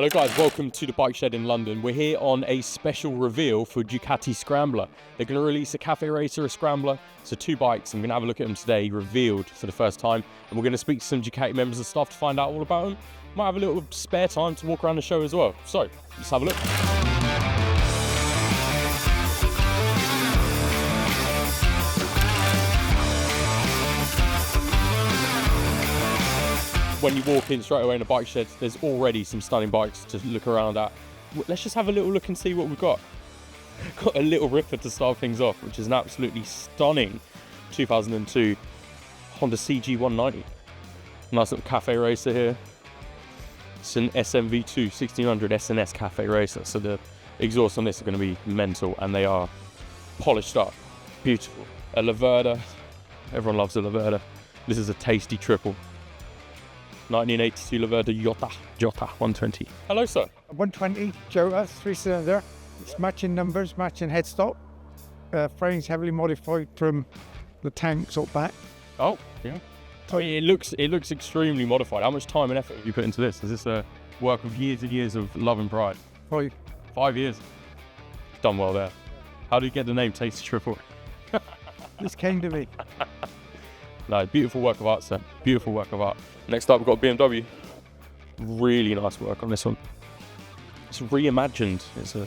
Hello guys, welcome to the bike shed in London. We're here on a special reveal for Ducati Scrambler. They're going to release a Café racer, a Scrambler. So two bikes, I'm going to have a look at them today, revealed for the first time. And we're going to speak to some Ducati members of staff to find out all about them. Might have a little spare time to walk around the show as well. So, let's have a look. When you walk in straight away in the bike shed, there's already some stunning bikes to look around at. Let's just have a little look and see what we've got. Got a little ripper to start things off, which is an absolutely stunning 2002 Honda CG 190. Nice little Café racer here. It's an SMV2 1600 SNS Café racer, so the exhausts on this are going to be mental, and they are polished up, beautiful. A Laverda, everyone loves a Laverda. This is a tasty triple. 1982 Laverda Jota 120. Hello, sir. 120 Jota, 3-cylinder. It's matching numbers, matching headstock. Frame's heavily modified from the tanks up back. Oh, yeah. I mean, it looks extremely modified. How much time and effort have you put into this? Is this a work of years and years of love and pride? 5 years. Done well there. How do you get the name Tasty Triple? This came to me. No, beautiful work of art, sir. Beautiful work of art. Next up, we've got BMW. Really nice work on this one. It's reimagined. It's a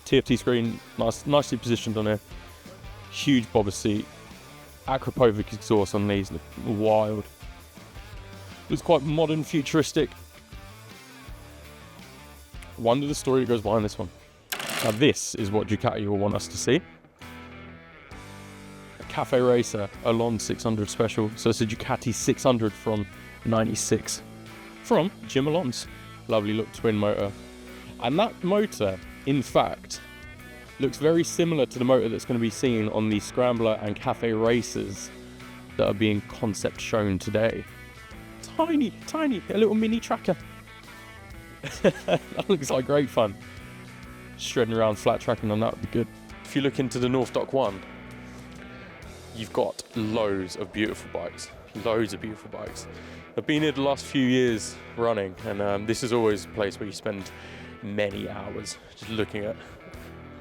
TFT screen, nicely positioned on here. Huge bobber seat. Akrapovic exhaust on these, look wild. Looks quite modern, futuristic. Wonder the story that goes behind this one. Now this is what Ducati will want us to see. Café Racer Alon 600 Special. So it's a Ducati 600 from 96 from Jim Alon's lovely look twin motor. And that motor, in fact, looks very similar to the motor that's going to be seen on the Scrambler and Café racers that are being concept shown today. Tiny, a little mini tracker. That looks like great fun. Shredding around flat tracking on that would be good. If you look into the Norfolk one, you've got loads of beautiful bikes. I've been here the last few years running, and this is always a place where you spend many hours just looking at.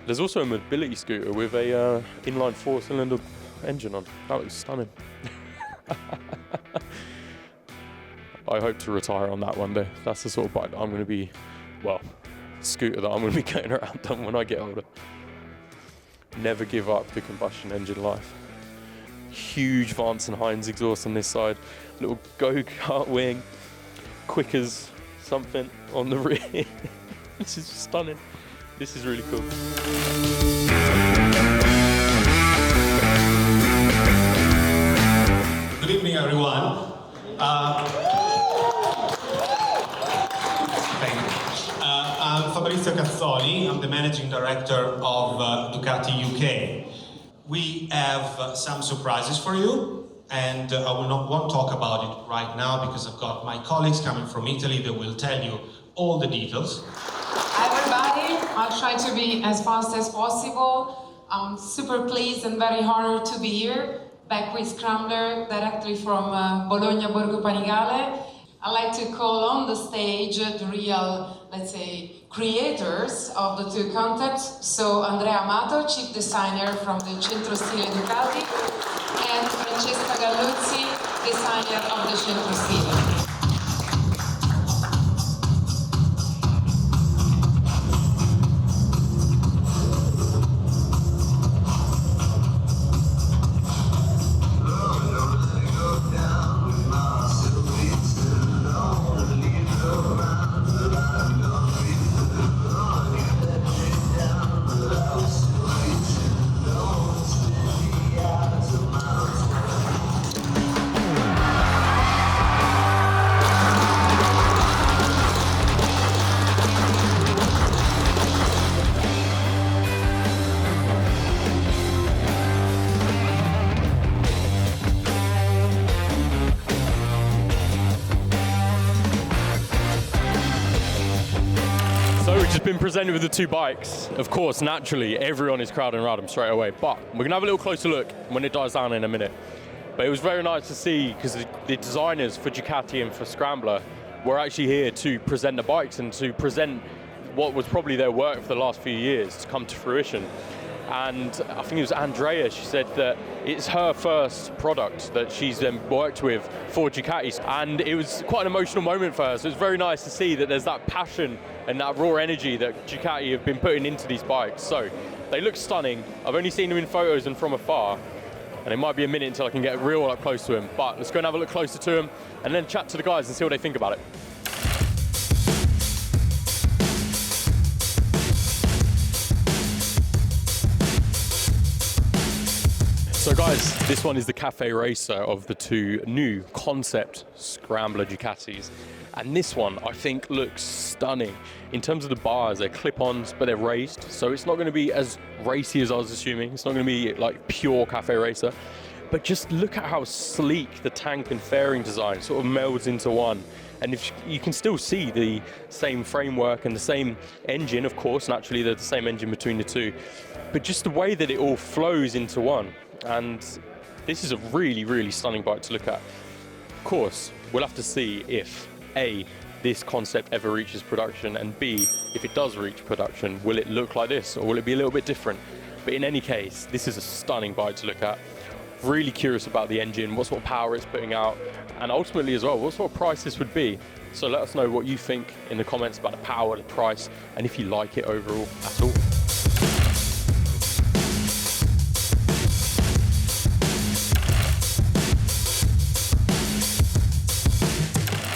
There's also a mobility scooter with a inline 4-cylinder engine on. That looks stunning. I hope to retire on that one day. That's the sort of bike that I'm going to be, well, scooter that I'm going to be getting around on when I get older. Never give up the combustion engine life. Huge Vance and Hines exhaust on this side, little go-kart wing, quick as something on the rear. This is stunning. This is really cool. Good evening, everyone. Thank you. I'm Fabrizio Cazzoli. I'm the managing director of Ducati UK. We have some surprises for you, and I won't talk about it right now because I've got my colleagues coming from Italy that will tell you all the details. Hi everybody, I'll try to be as fast as possible. I'm super pleased and very honored to be here, back with Scrambler, directly from Bologna, Borgo Panigale. I'd like to call on the stage the real, let's say, creators of the two concepts. So Andrea Amato, chief designer from the Centro Stile Ducati, and Francesca Galluzzi, designer of the Centro Stile. Just been presented with the two bikes. Of course, naturally, everyone is crowding around them straight away, but we're gonna have a little closer look when it dies down in a minute. But it was very nice to see, because the designers for Ducati and for Scrambler we're actually here to present the bikes and to present what was probably their work for the last few years to come to fruition. And I think it was Andrea, she said that it's her first product that she's worked with for Ducati, and it was quite an emotional moment for her. So it's very nice to see that there's that passion and that raw energy that Ducati have been putting into these bikes. So they look stunning. I've only seen them in photos and from afar, and it might be a minute until I can get real up close to them. But let's go and have a look closer to them and then chat to the guys and see what they think about it. So guys, this one is the Café racer of the two new concept Scrambler Ducatis. And this one, I think, looks stunning. In terms of the bars, they're clip-ons, but they're raised. So it's not going to be as racy as I was assuming. It's not going to be like pure Café racer. But just look at how sleek the tank and fairing design sort of melds into one. And if you can still see the same framework and the same engine, of course, naturally they're the same engine between the two. But just the way that it all flows into one. And this is a really, really stunning bike to look at. Of course, we'll have to see if A, this concept ever reaches production, and B, if it does reach production, will it look like this or will it be a little bit different? But in any case, this is a stunning bike to look at. Really curious about the engine, what sort of power it's putting out, and ultimately as well, what sort of price this would be. So let us know what you think in the comments about the power, the price, and if you like it overall at all.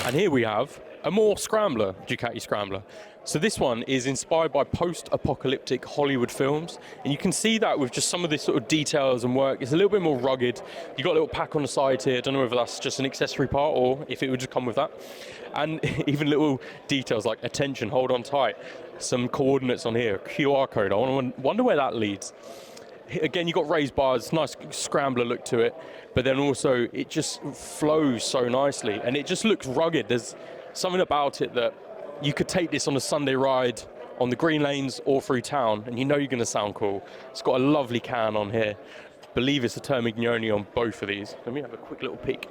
And here we have a more Scrambler, Ducati Scrambler. So this one is inspired by post-apocalyptic Hollywood films. And you can see that with just some of this sort of details and work. It's a little bit more rugged. You've got a little pack on the side here. I don't know whether that's just an accessory part or if it would just come with that. And even little details like attention, hold on tight. Some coordinates on here, QR code. I wonder where that leads. Again, you've got raised bars, nice Scrambler look to it, but then also it just flows so nicely and it just looks rugged. There's something about it that you could take this on a Sunday ride on the green lanes or through town and you know you're going to sound cool. It's got a lovely can on here. I believe it's a Termignoni on both of these. Let me have a quick little peek.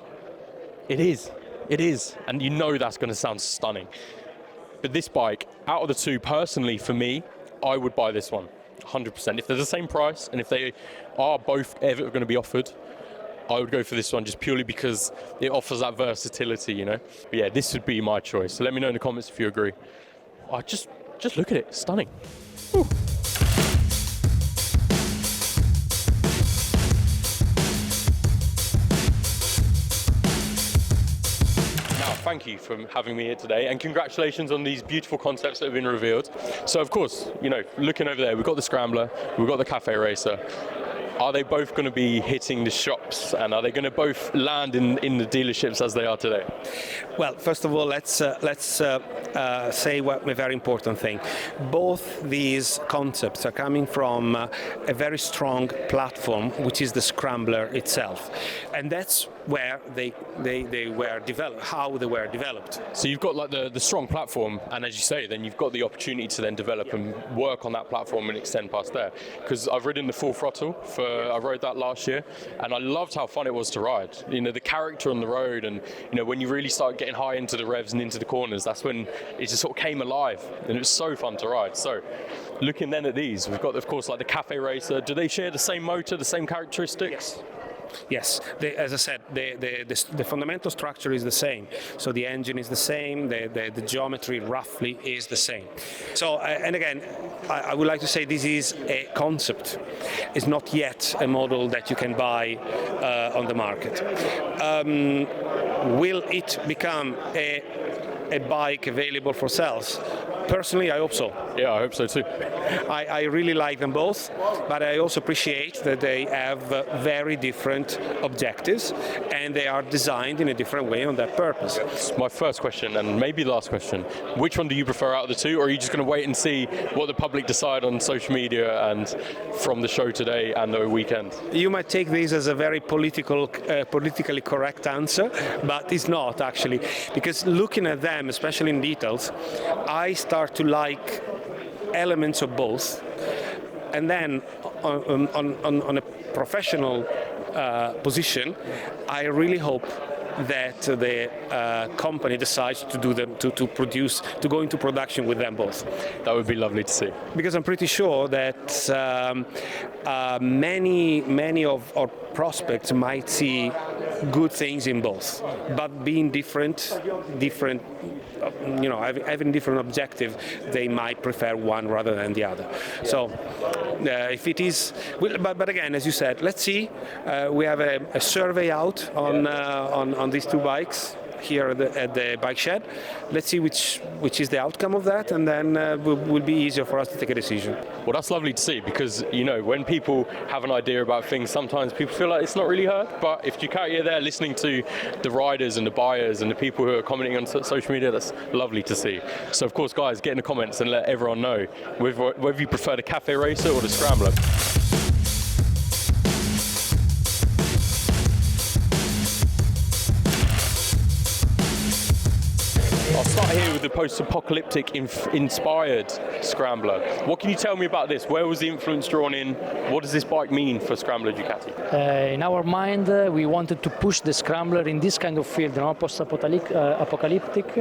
It is, and you know that's going to sound stunning. But this bike, out of the two, personally for me, I would buy this one. 100%. If they're the same price and if they are both ever going to be offered, I would go for this one just purely because it offers that versatility, you know. But yeah, this would be my choice. So let me know in the comments if you agree. Just look at it, stunning. Whew. Thank you for having me here today, and congratulations on these beautiful concepts that have been revealed. So of course, you know, looking over there, we've got the Scrambler, we've got the Café Racer. Are they both going to be hitting the shops, and are they going to both land in the dealerships as they are today? Well, first of all, let's say a very important thing. Both these concepts are coming from a very strong platform, which is the Scrambler itself, and that's where they were developed, how they were developed. So you've got like the strong platform, and as you say, then you've got the opportunity to then develop and work on that platform and extend past there. Because I've ridden the full throttle I rode that last year, and I loved how fun it was to ride. You know, the character on the road, and you know, when you really start getting high into the revs and into the corners, that's when it just sort of came alive, and it was so fun to ride. So looking then at these, we've got of course like the Café Racer. Do they share the same motor, the same characteristics? Yes, as I said, the fundamental structure is the same. So the engine is the same, the geometry roughly is the same. So, and again, I would like to say this is a concept. It's not yet a model that you can buy on the market. Will it become a bike available for sales? Personally, I hope so. Yeah, I hope so too. I really like them both, but I also appreciate that they have very different objectives and they are designed in a different way on that purpose. My first question, and maybe last question, which one do you prefer out of the two, or are you just going to wait and see what the public decide on social media and from the show today and the weekend? You might take this as a very politically correct answer, but it's not actually, because looking at them, especially in details, I start to like elements of both, and then on a professional position, I really hope that the company decides to do them to go into production with them both. That would be lovely to see. Because I'm pretty sure that many of our prospects might see good things in both, but being different, having different objective, they might prefer one rather than the other. So if it is, but again, as you said, let's see. We have a survey out on these two bikes here at the bike shed. Let's see which is the outcome of that, and then will be easier for us to take a decision. Well, that's lovely to see, because when people have an idea about things, sometimes people feel like it's not really heard. But if Ducati are there listening to the riders and the buyers and the people who are commenting on social media, that's lovely to see. So of course, guys, get in the comments and let everyone know whether you prefer the Café Racer or the Scrambler. I'll start here with the post-apocalyptic inspired Scrambler. What can you tell me about this? Where was the influence drawn in? What does this bike mean for Scrambler Ducati? In our mind, we wanted to push the Scrambler in this kind of field, post-apocalyptic,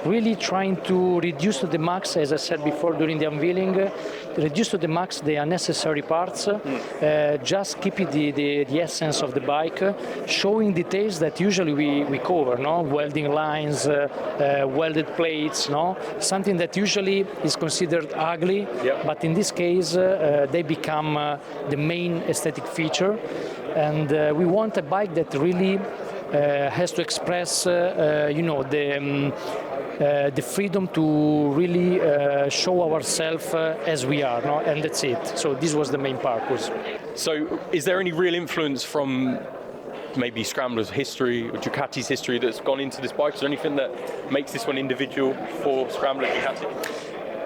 really trying to reduce to the max, as I said before during the unveiling, reduce to the max the unnecessary parts, just keeping the essence of the bike, showing details that usually we cover, welding lines, welded plates, something that usually is considered ugly, but in this case they become the main aesthetic feature, and we want a bike that really has to express the freedom to really show ourselves as we are, and that's it. So this was the main purpose. So is there any real influence from maybe Scrambler's history or Ducati's history that's gone into this bike? Is there anything that makes this one individual for Scrambler Ducati?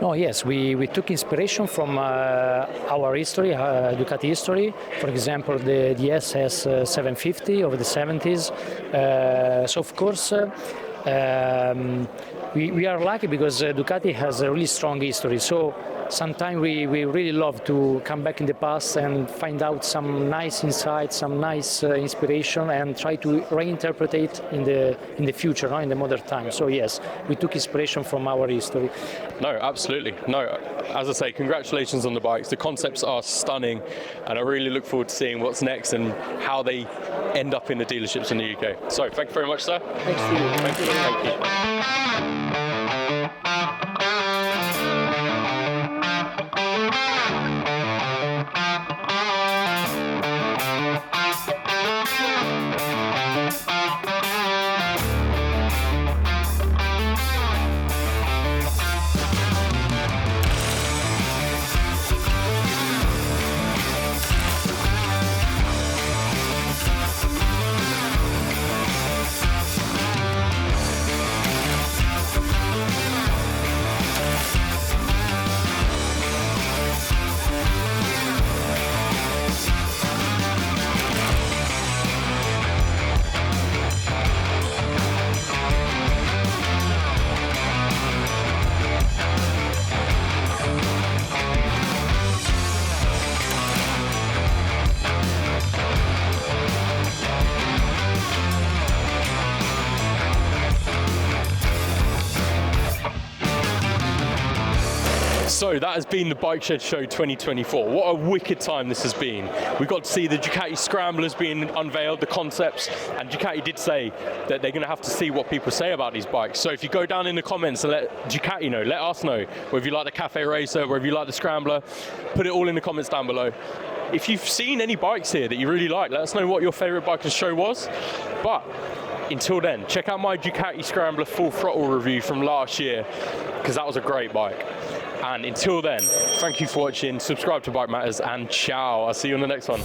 No, yes, we took inspiration from our history, Ducati history. For example, the SS 750 of the 70s. So of course, we are lucky because Ducati has a really strong history. So sometimes we really love to come back in the past and find out some nice insights, some nice inspiration, and try to reinterpret it in the future, in the modern time. So yes, we took inspiration from our history. No, absolutely. No, as I say, congratulations on the bikes. The concepts are stunning, and I really look forward to seeing what's next and how they end up in the dealerships in the UK. So thank you very much, sir. Thanks to you. Thank you. Thank you. So that has been the Bike Shed Show 2024. What a wicked time this has been. We got to see the Ducati Scramblers being unveiled, the concepts, and Ducati did say that they're going to have to see what people say about these bikes. So if you go down in the comments and let Ducati know, let us know whether you like the Café Racer, whether you like the Scrambler, put it all in the comments down below. If you've seen any bikes here that you really like, let us know what your favourite bike of the show was. But until then, check out my Ducati Scrambler full throttle review from last year, because that was a great bike. And until then, thank you for watching, subscribe to Bike Matters, and ciao. I'll see you on the next one.